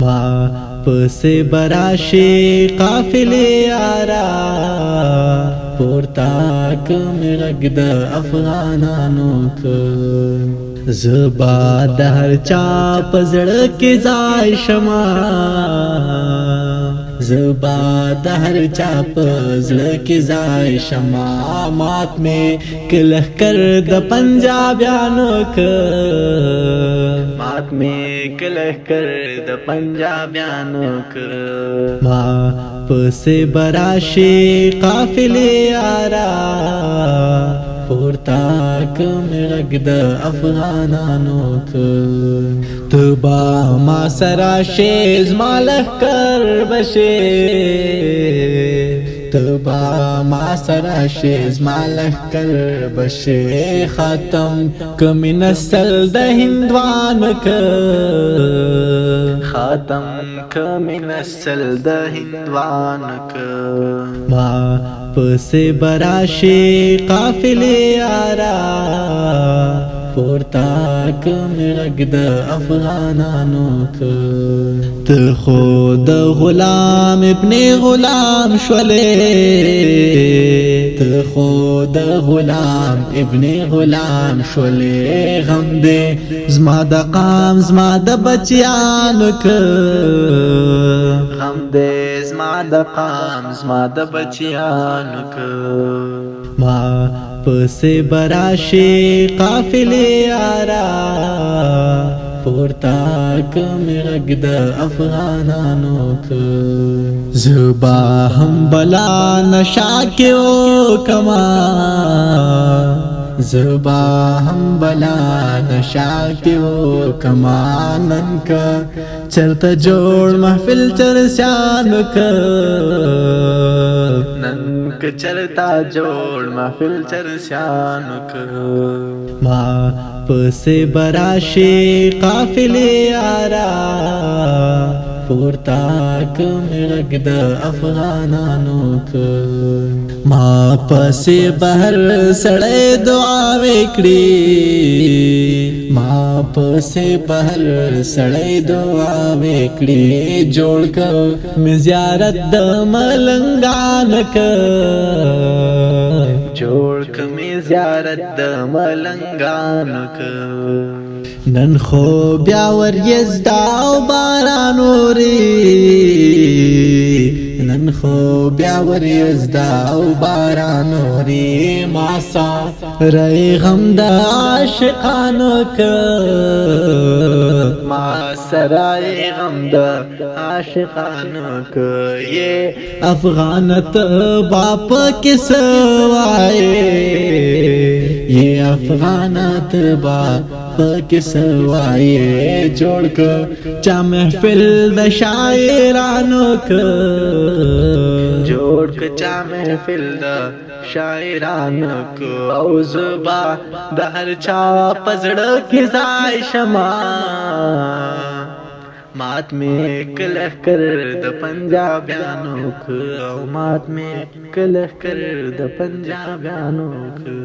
ما پسې براشي قافلې یارا پورتا کم غږ د افغانانو که زبا د هر چا په زړه کې ځای شمه زبا د هر چا په زړه کې ځای شمه مات مې که لښکر د پنجابیانو که مات مې که لښکر د پنجابیانو که ما پسې براشي قافلې یارا پورتا کم غږ د افغانانو که تبا ما سره شې زما لښکر بشې تبا ما سره شې زما لښکر بشې ختم کمی نسل د هندوانو که ختم کمی نسل د هندوانو که ما پسې براشي قافلې یارا پورتا کم غږ د افغانانو که ته خو د غلام ابن غلام شولې ته خو د غلام ابن غلام شولې غم دې زما د قام زما د بچیانو که غم دې زما د قام زما د بچیانو که ما پسې براشي قافلې یارا پورتا کم غږ د افغانانو که زبا هم بلا نشا کې وکما زبا هم بلا نشا کې وکما نن که چرته جوړ محفل چرسیانو که نن که چرته جوړ محفل چرسیانو که ما پسې براشي قافلې یارا پورتا کم غږ د افغانانو که ما پسې بهر سړی دعاوې کړي ما پسې بهر سړی دعاوې کړي جوړ کړ مې زیارت د ملنګانو که جوړ کړ مې زیارت د ملنګانو که نن خو بیا وریځدا او باران اوري نن خو بیا وریځدا او باران اوري ما سره غم د عاشقانو که ما سره غم د عاشقانو که یہ افغانت باپ کس وایے یہ افغانت باپ کس وایے جوړ که چا محفل د شاعرانو که جوړ که چا محفل د شاعرانو که او زبا د هر چا په زړه کې ځای شمه مات مې که لښکر د پنجابیانو که او مات مې که لښکر د پنجابیانو که